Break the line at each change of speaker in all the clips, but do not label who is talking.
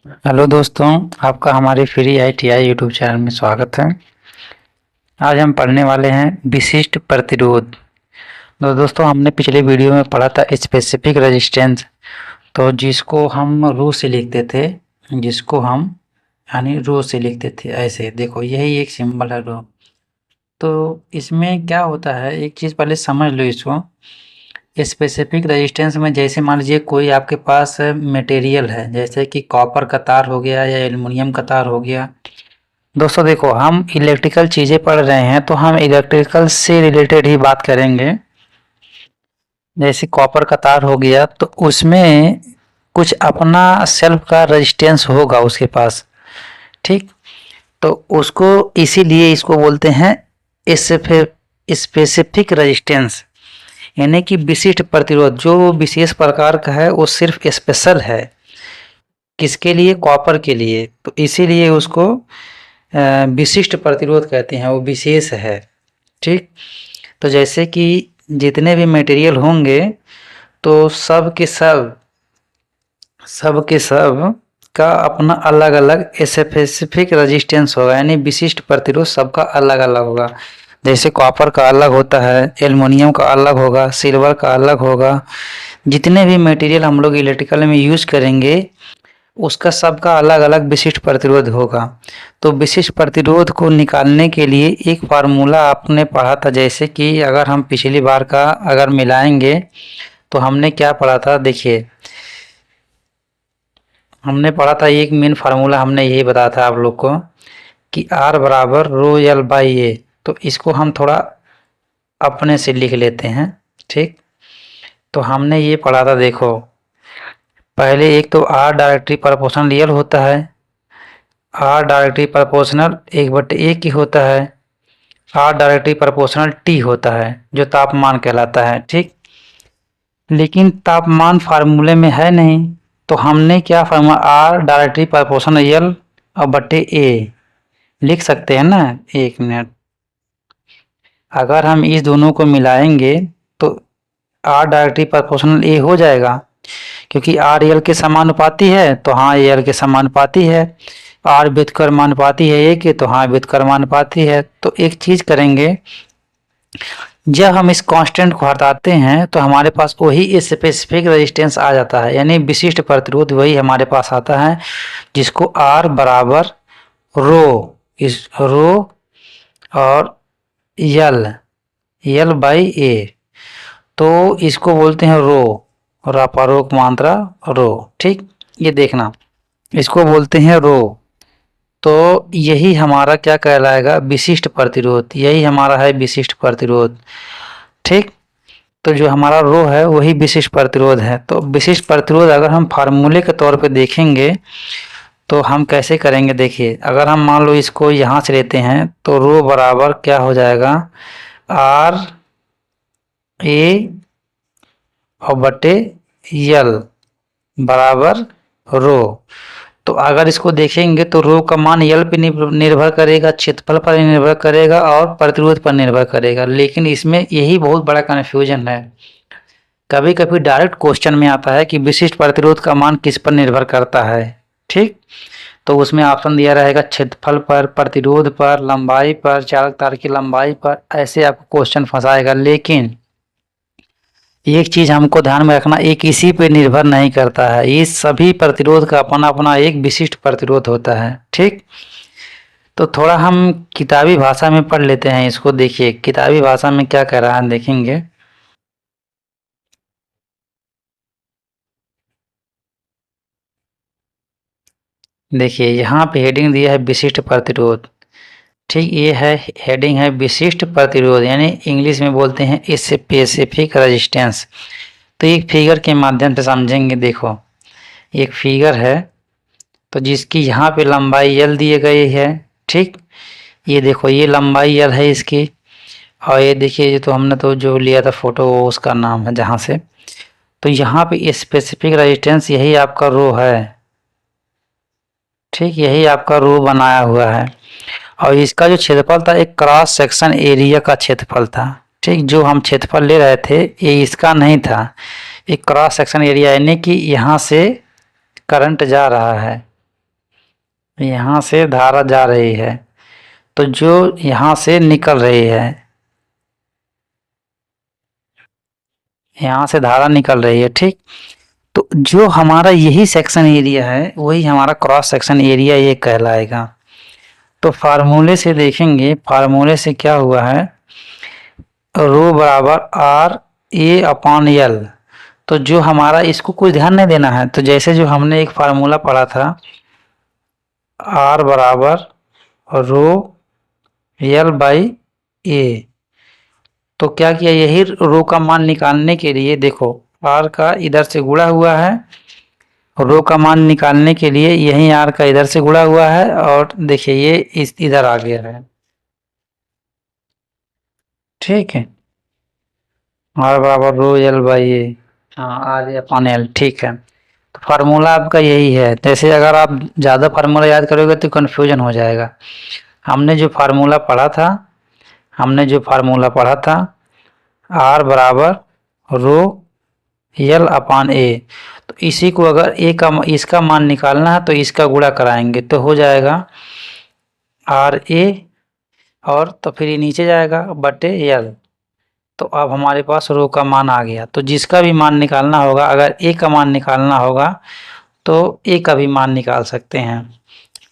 Hello दोस्तों, आपका हमारे फ्री ITI यूट्यूब चैनल में स्वागत है। आज हम पढ़ने वाले हैं विशिष्ट प्रतिरोध। तो दोस्तों, हमने पिछले वीडियो में पढ़ा था स्पेसिफिक रेजिस्टेंस, तो जिसको हम रो से लिखते थे, जिसको हम यानी रो से लिखते थे। ऐसे देखो, यही एक सिंबल है रो। तो इसमें क्या होता है, एक चीज़ पहले समझ लो इसको। स्पेसिफिक रेजिस्टेंस में जैसे मान लीजिए कोई आपके पास मटेरियल है, जैसे कि कॉपर का तार हो गया या एल्युमिनियम का तार हो गया। दोस्तों देखो, हम इलेक्ट्रिकल चीज़ें पढ़ रहे हैं तो हम इलेक्ट्रिकल से रिलेटेड ही बात करेंगे। जैसे कॉपर का तार हो गया तो उसमें कुछ अपना सेल्फ का रेजिस्टेंस होगा उसके पास, ठीक। तो उसको इसीलिए इसको बोलते हैं स्पेसिफिक रेजिस्टेंस, यानी कि विशिष्ट प्रतिरोध। जो विशेष प्रकार का है वो सिर्फ स्पेशल है, किसके लिए? कॉपर के लिए। तो इसीलिए उसको विशिष्ट प्रतिरोध कहते हैं, वो विशेष है, ठीक। तो जैसे कि जितने भी मटेरियल होंगे तो सब के सब का अपना अलग अलग स्पेसिफिक रेजिस्टेंस होगा, यानी विशिष्ट प्रतिरोध सबका अलग अलग होगा। जैसे कॉपर का अलग होता है, एल्युमिनियम का अलग होगा, सिल्वर का अलग होगा। जितने भी मटेरियल हम लोग इलेक्ट्रिकल में यूज करेंगे उसका सबका अलग अलग विशिष्ट प्रतिरोध होगा। तो विशिष्ट प्रतिरोध को निकालने के लिए एक फार्मूला आपने पढ़ा था, जैसे कि अगर हम पिछली बार का अगर मिलाएंगे तो हमने क्या पढ़ा था, देखिए हमने पढ़ा था एक मेन फार्मूला, हमने यही बताया था आप लोग को कि R बराबर रो एल बाई ए। तो इसको हम थोड़ा अपने से लिख लेते हैं, ठीक। तो हमने ये पढ़ा था, देखो पहले एक तो R डायरेक्टली प्रोपोर्शनल रियल होता है, R डायरेक्टली प्रोपोर्शनल 1/A की होता है, R डायरेक्टली प्रोपोर्शनल T होता है जो तापमान कहलाता है, ठीक। लेकिन तापमान फार्मूले में है नहीं, तो हमने क्या formula R directly proportional L और बटे A लिख सकते हैं ना। एक मिनट, अगर हम इस दोनों को मिलाएंगे तो R डायरेक्टली प्रोपोर्शनल A हो जाएगा, क्योंकि R L के समानुपाती है, तो हाँ L के समानुपाती है। R व्युत्क्रमानुपाती है A के, तो हाँ व्युत्क्रमानुपाती है। तो एक चीज करेंगे, जब हम इस कांस्टेंट को हटाते हैं तो हमारे पास वही स्पेसिफिक रेजिस्टेंस आ जाता है, यानी विशिष्ट प्रतिरोध वही हमारे पास आता है, जिसको R बराबर रो, इस रो और L बाई ए। तो इसको बोलते हैं रो, रापारोक मात्रा रो, ठीक। ये देखना, इसको बोलते हैं रो। तो यही हमारा क्या कहलाएगा, विशिष्ट प्रतिरोध। यही हमारा है विशिष्ट प्रतिरोध, ठीक। तो जो हमारा रो है वही विशिष्ट प्रतिरोध है। तो विशिष्ट प्रतिरोध अगर हम फार्मूले के तौर पे देखेंगे तो हम कैसे करेंगे, देखिए अगर हम मान लो इसको यहाँ से लेते हैं तो रो बराबर क्या हो जाएगा, R A और बटे L बराबर रो। तो अगर इसको देखेंगे तो रो का मान L पे निर्भर करेगा, क्षेत्रफल पर निर्भर करेगा और प्रतिरोध पर निर्भर करेगा। लेकिन इसमें यही बहुत बड़ा कन्फ्यूजन है, कभी कभी डायरेक्ट क्वेश्चन में आता है कि विशिष्ट प्रतिरोध का मान किस पर निर्भर करता है, ठीक। तो उसमें ऑप्शन दिया रहेगा क्षेत्रफल पर, प्रतिरोध पर, लंबाई पर, चालक तार की लंबाई पर, ऐसे आपको क्वेश्चन फंसाएगा। लेकिन एक चीज हमको ध्यान में रखना, एक इसी पे निर्भर नहीं करता है, ये सभी प्रतिरोध का अपना अपना एक विशिष्ट प्रतिरोध होता है, ठीक। तो थोड़ा हम किताबी भाषा में पढ़ लेते हैं इसको। देखिए किताबी भाषा में क्या कह रहा है, देखेंगे। देखिए यहाँ पे हेडिंग दिया है विशिष्ट प्रतिरोध, ठीक। ये है हेडिंग है विशिष्ट प्रतिरोध, यानी इंग्लिश में बोलते हैं स्पेसिफिक रेजिस्टेंस। तो एक फिगर के माध्यम से समझेंगे। देखो एक फिगर है, तो जिसकी यहाँ पे लंबाई L दी गई है, ठीक। ये देखो ये लंबाई L है इसकी, और ये देखिए ये तो हमने तो जो लिया था फोटो वो उसका नाम है जहाँ से। तो यहाँ पे स्पेसिफिक रेजिस्टेंस यही आपका रो है, ठीक। यही आपका रो बनाया हुआ है, और इसका जो क्षेत्रफल था एक क्रॉस सेक्शन एरिया का क्षेत्रफल था, ठीक। जो हम क्षेत्रफल ले रहे थे ये इसका नहीं था, एक क्रॉस सेक्शन एरिया, यानी कि यहाँ से करंट जा रहा है, यहाँ से धारा जा रही है, तो जो यहाँ से निकल रही है, यहाँ से धारा निकल रही है, ठीक। तो जो हमारा यही सेक्शन एरिया है वही हमारा क्रॉस सेक्शन एरिया ये कहलाएगा। तो फार्मूले से देखेंगे, फार्मूले से क्या हुआ है, रो बराबर आर ए अपॉन एल। तो जो हमारा, इसको कुछ ध्यान नहीं देना है, तो जैसे जो हमने एक फार्मूला पढ़ा था, आर बराबर रो एल बाई ए। तो क्या किया, यही रो का मान निकालने के लिए देखो, आर का इधर से गुणा हुआ है, रो का मान निकालने के लिए यही आर का इधर से गुणा हुआ है, और देखिए ये इस इधर आ गया है, ठीक है। आर बराबर रो एल बाई ए, हाँ आर अपॉन एल, ठीक है। तो फार्मूला आपका यही है। जैसे अगर आप ज़्यादा फार्मूला याद करोगे तो कन्फ्यूजन हो जाएगा। हमने जो फार्मूला पढ़ा था, हमने जो फार्मूला पढ़ा था, आर बराबर रो एल अपॉन ए। तो इसी को अगर ए का, इसका मान निकालना है तो इसका गुणा कराएंगे तो हो जाएगा आर ए, और तो फिर ये नीचे जाएगा बटे एल। तो अब हमारे पास रो का मान आ गया। तो जिसका भी मान निकालना होगा, अगर ए का मान निकालना होगा तो ए का भी मान निकाल सकते हैं,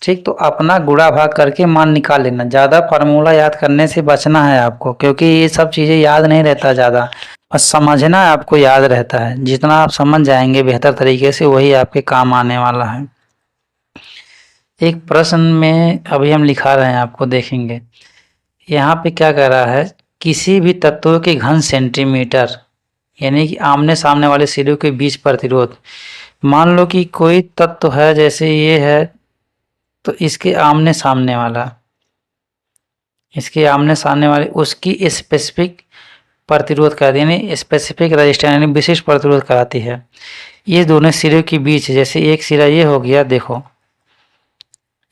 ठीक। तो अपना गुणा भाग करके मान निकाल लेना। ज़्यादा फार्मूला याद करने से बचना है आपको, क्योंकि ये सब चीज़ें याद नहीं रहता ज़्यादा, बस समझना आपको याद रहता है। जितना आप समझ जाएंगे बेहतर तरीके से वही आपके काम आने वाला है। एक प्रश्न में अभी हम लिखा रहे हैं, आपको देखेंगे यहाँ पे क्या कह रहा है, किसी भी तत्व के घन सेंटीमीटर, यानी कि आमने सामने वाले सिरों के बीच प्रतिरोध। मान लो कि कोई तत्व है, जैसे ये है, तो इसके आमने सामने वाला, इसके आमने सामने वाले उसकी स्पेसिफिक प्रतिरोध कराती है, यानी स्पेसिफिक रजिस्टेंस यानी विशिष्ट प्रतिरोध कराती है। ये दोनों सिरों के बीच, जैसे एक सिरा ये हो गया, देखो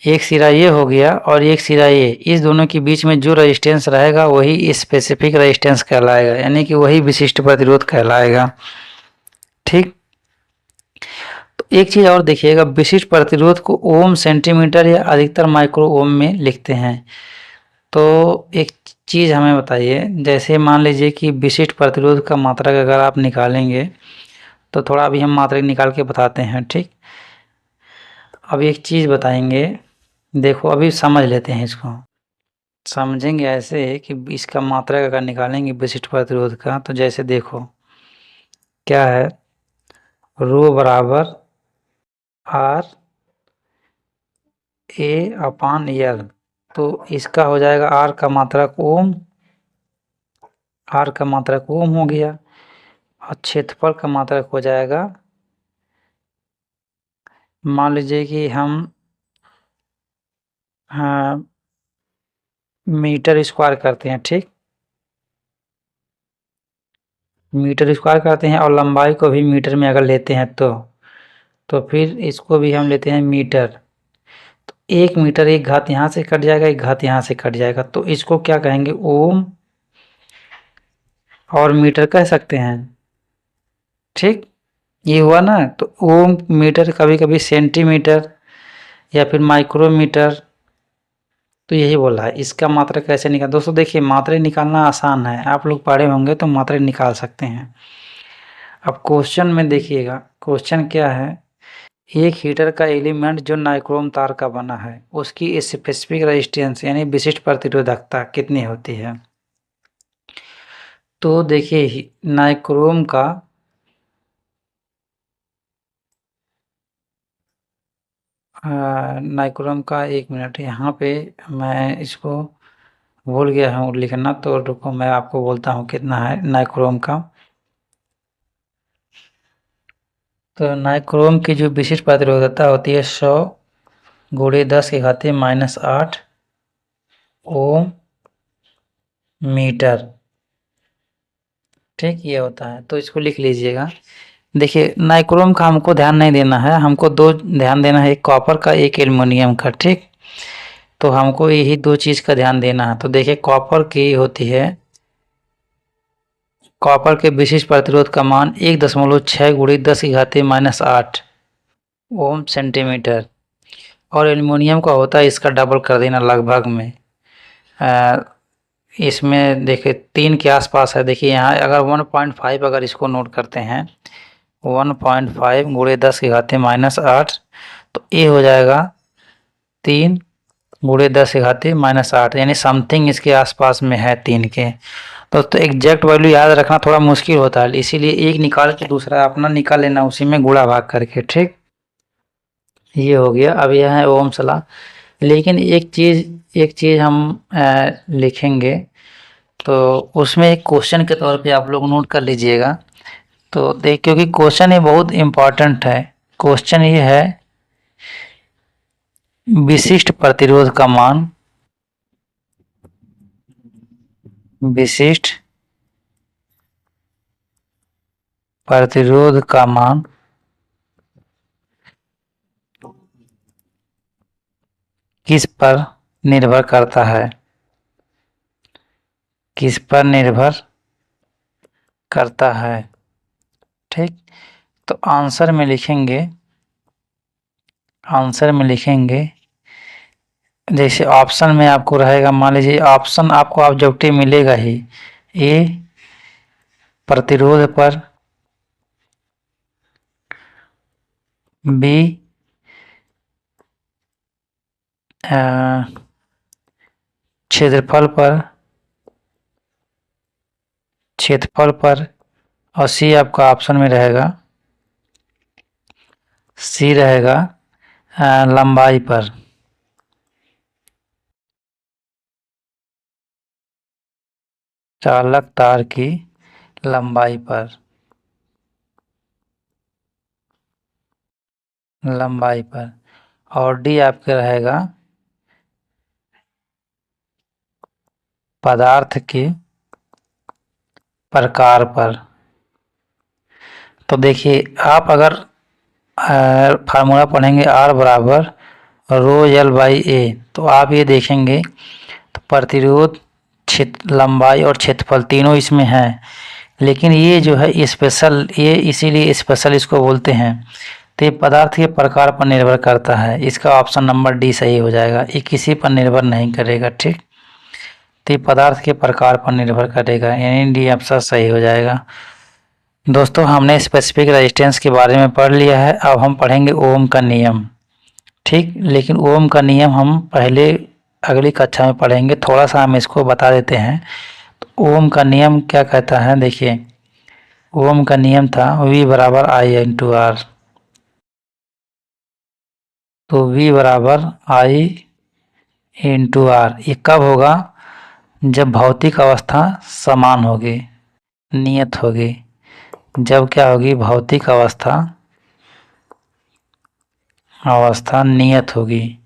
एक सिरा ये हो गया और एक सिरा ये, इस दोनों के बीच में जो रजिस्टेंस रहेगा वही स्पेसिफिक रजिस्टेंस कहलाएगा, यानी कि वही विशिष्ट प्रतिरोध कहलाएगा, ठीक। तो एक चीज़ और देखिएगा, विशिष्ट प्रतिरोध को ओम, सेंटीमीटर या अधिकतर माइक्रो ओम में लिखते हैं। तो एक चीज़ हमें बताइए, जैसे मान लीजिए कि विशिष्ट प्रतिरोध का मात्रक अगर आप निकालेंगे, तो थोड़ा अभी हम मात्रक निकाल के बताते हैं, ठीक। अब एक चीज़ बताएंगे, देखो अभी समझ लेते हैं इसको। समझेंगे ऐसे कि इसका मात्रक अगर निकालेंगे विशिष्ट प्रतिरोध का, तो जैसे देखो क्या है, रो बराबर आर ए अपान एल। तो इसका हो जाएगा आर का मात्रक ओम, आर का मात्रक ओम हो गया, और क्षेत्रफल का मात्रक हो जाएगा, मान लीजिए कि हम मीटर स्क्वायर करते हैं, ठीक। मीटर स्क्वायर करते हैं और लंबाई को भी मीटर में अगर लेते हैं तो फिर इसको भी हम लेते हैं मीटर। तो 1 मीटर, एक घात यहाँ से कट जाएगा, एक घात यहाँ से कट जाएगा, तो इसको क्या कहेंगे, ओम और मीटर कह सकते हैं, ठीक। ये हुआ ना। तो ओम, मीटर, कभी कभी सेंटीमीटर या फिर माइक्रोमीटर, तो यही बोला है। इसका मात्रा कैसे निकाल, दोस्तों देखिए मात्रा निकालना आसान है, आप लोग पढ़े होंगे तो मात्रा निकाल सकते हैं। अब क्वेश्चन में देखिएगा, क्वेश्चन क्या है, एक हीटर का एलिमेंट जो नाइक्रोम तार का बना है उसकी स्पेसिफिक रेजिस्टेंस यानी विशिष्ट प्रतिरोधकता कितनी होती है। तो देखिए नाइक्रोम का नाइक्रोम का, 1 मिनट यहाँ पे मैं इसको भूल गया हूँ लिखना, तो रुको मैं आपको बोलता हूँ कितना है नाइक्रोम का। तो नाइक्रोम की जो विशिष्ट प्रतिरोधकता होती है 100 गुणे 10⁻⁻8 ओम मीटर, ठीक। ये होता है, तो इसको लिख लीजिएगा। देखिए नाइक्रोम का हमको ध्यान नहीं देना है, हमको दो ध्यान देना है, एक कॉपर का एक एल्युमिनियम का, ठीक। तो हमको यही दो चीज़ का ध्यान देना है। तो देखिए कॉपर की होती है, कॉपर के विशिष्ट प्रतिरोध का मान 1.6 गुणे 10⁻⁻8 ओम सेंटीमीटर। और एल्युमिनियम का होता है इसका डबल कर देना लगभग में। इसमें देखिए 3 के आसपास है। देखिए यहाँ अगर 1.5 अगर इसको नोट करते हैं 1.5 गुणे 10 की घात -8, तो ये हो जाएगा 3 गुणे 10 की घात -8, यानी समथिंग इसके आसपास में है 3 के। तो एग्जैक्ट वैल्यू याद रखना थोड़ा मुश्किल होता है, इसीलिए एक निकाल के दूसरा अपना निकाल लेना उसी में गुणा भाग करके। ठीक, ये हो गया। अब यह है ओम्स लॉ। लेकिन एक चीज़ हम लिखेंगे तो उसमें एक क्वेश्चन के तौर पे आप लोग नोट कर लीजिएगा। तो देख, क्योंकि क्वेश्चन ये बहुत इम्पोर्टेंट है। क्वेश्चन ये है विशिष्ट प्रतिरोध का मान, विशिष्ट प्रतिरोध का मान किस पर निर्भर करता है, किस पर निर्भर करता है। ठीक, तो आंसर में लिखेंगे, आंसर में लिखेंगे जैसे ऑप्शन में आपको रहेगा, मान लीजिए ऑप्शन आपको ऑब्जेक्टिव मिलेगा ही, ए प्रतिरोध पर, बी क्षेत्रफल पर, क्षेत्रफल पर, और सी आपका ऑप्शन में रहेगा, सी रहेगा लंबाई पर। चालक तार की लंबाई पर, लंबाई पर। और डी आपका रहेगा पदार्थ के प्रकार पर। तो देखिए आप अगर फार्मूला पढ़ेंगे R बराबर रो एल बाई ए, तो आप ये देखेंगे तो प्रतिरोध, क्षेत्र, लंबाई और क्षेत्रफल तीनों इसमें है। लेकिन ये जो है स्पेशल, ये इसीलिए स्पेशल इसको बोलते हैं। तो ये पदार्थ के प्रकार पर निर्भर करता है। इसका ऑप्शन नंबर डी सही हो जाएगा, ये किसी पर निर्भर नहीं करेगा। ठीक, तो ये पदार्थ के प्रकार पर निर्भर करेगा, यानी डी ऑप्शन सही हो जाएगा। दोस्तों हमने स्पेसिफिक रेजिस्टेंस के बारे में पढ़ लिया है, अब हम पढ़ेंगे ओम का नियम। ठीक, लेकिन ओम का नियम हम पहले अगली कक्षा में पढ़ेंगे, थोड़ा सा हम इसको बता देते हैं। तो ओम का नियम क्या कहता है, देखिए ओम का नियम था V बराबर I इंटू आर। तो V बराबर I इंटू आर, ये कब होगा, जब भौतिक अवस्था समान होगी, नियत होगी। जब क्या होगी, भौतिक अवस्था, अवस्था नियत होगी,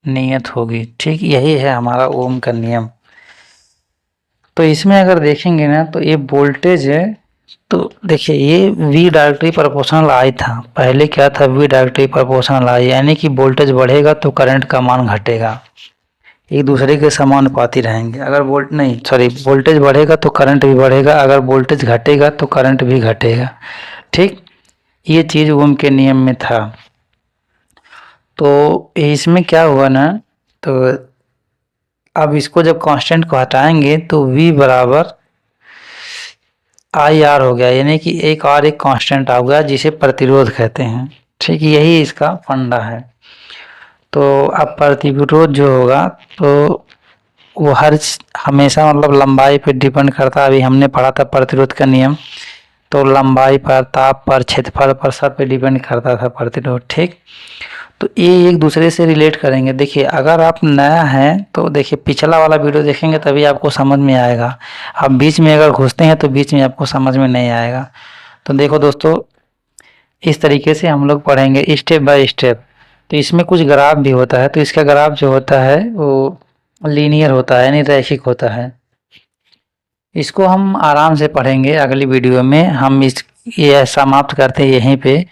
नियत होगी। ठीक, यही है हमारा ओम का नियम। तो इसमें अगर देखेंगे ना तो ये वोल्टेज है, तो देखिए ये V डायरेक्टली प्रोपोर्शनल I था। पहले क्या था, V डायरेक्टली प्रोपोर्शनल I, यानी कि वोल्टेज बढ़ेगा तो करंट का मान घटेगा, एक दूसरे के समानुपाती रहेंगे। अगर वोल्टेज बढ़ेगा तो करंट भी बढ़ेगा, अगर वोल्टेज घटेगा तो करंट भी घटेगा। ठीक, ये चीज़ ओम के नियम में था। तो इसमें क्या हुआ ना, तो अब इसको जब कांस्टेंट को हटाएंगे तो V बराबर आई आर हो गया, यानी कि एक और एक कांस्टेंट आ गया जिसे प्रतिरोध कहते हैं। ठीक, यही इसका फंडा है। तो अब प्रतिरोध जो होगा तो वो हमेशा मतलब लंबाई पर डिपेंड करता है। अभी हमने पढ़ा था प्रतिरोध का नियम, तो लंबाई पर, ताप पर, क्षेत्रफल पर, सब पे डिपेंड करता था प्रतिरोध। ठीक, तो ये एक दूसरे से रिलेट करेंगे। देखिए अगर आप नया हैं तो देखिए पिछला वाला वीडियो देखेंगे तभी आपको समझ में आएगा। आप बीच में अगर घुसते हैं तो बीच में आपको समझ में नहीं आएगा। तो देखो दोस्तों, इस तरीके से हम लोग पढ़ेंगे स्टेप बाय स्टेप। तो इसमें कुछ ग्राफ भी होता है, तो इसका ग्राफ जो होता है वो लीनियर होता है, यानी रैखिक होता है। इसको हम आराम से पढ़ेंगे अगली वीडियो में। हम ये समाप्त करते हैं यहीं पे।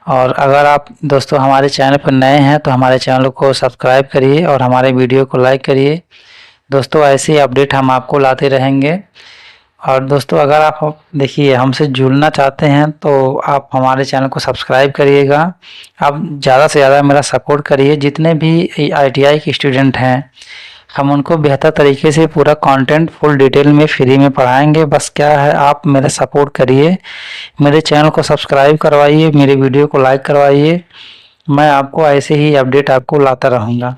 और अगर आप दोस्तों हमारे चैनल पर नए हैं तो हमारे चैनल को सब्सक्राइब करिए और हमारे वीडियो को लाइक करिए। दोस्तों ऐसे ही अपडेट हम आपको लाते रहेंगे। और दोस्तों अगर आप देखिए हमसे जुड़ना चाहते हैं तो आप हमारे चैनल को सब्सक्राइब करिएगा। आप ज़्यादा से ज़्यादा मेरा सपोर्ट करिए। जितने भी ITI के स्टूडेंट हैं हम उनको बेहतर तरीके से पूरा कंटेंट फुल डिटेल में फ्री में पढ़ाएंगे। बस क्या है, आप मेरा सपोर्ट करिए, मेरे चैनल को सब्सक्राइब करवाइए, मेरे वीडियो को लाइक करवाइए। मैं आपको ऐसे ही अपडेट आपको लाता रहूँगा।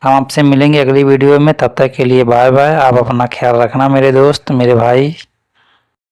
हम आपसे मिलेंगे अगली वीडियो में, तब तक के लिए बाय बाय। आप अपना ख्याल रखना मेरे दोस्त, मेरे भाई।